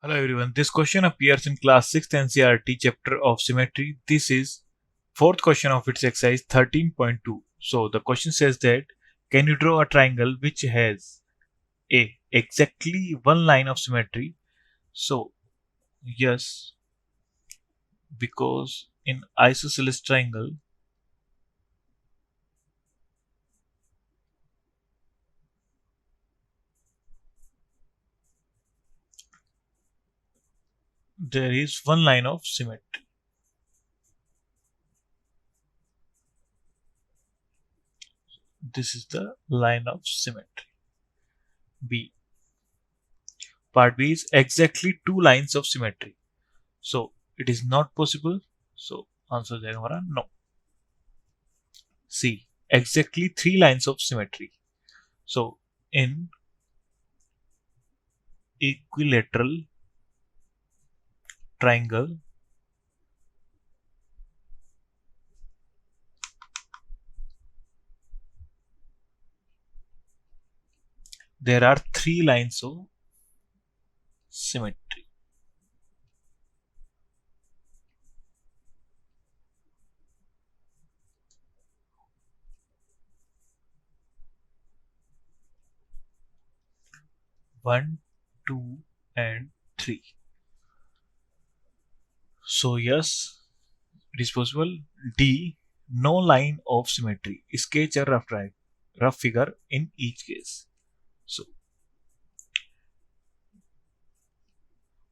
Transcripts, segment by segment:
Hello everyone. This question appears in class 6th NCERT chapter of symmetry. This is fourth question of its exercise 13.2. So the question says that can you draw a triangle which has a exactly one line of symmetry? So yes, because in isosceles triangle there is one line of symmetry. This is the line of symmetry. B. Part B is exactly two lines of symmetry. So it is not possible. So answer is no. C. Exactly three lines of symmetry. So in equilateral triangle there are three lines of symmetry. One, two, and three. So yes, it is possible. D. No line of symmetry. Sketch a rough figure in each case.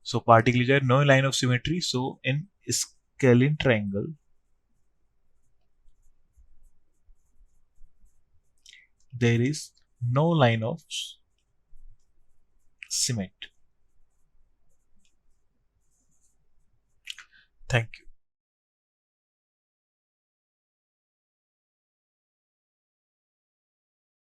So particularly no line of symmetry. So in scalene triangle there is no line of symmetry. Thank you.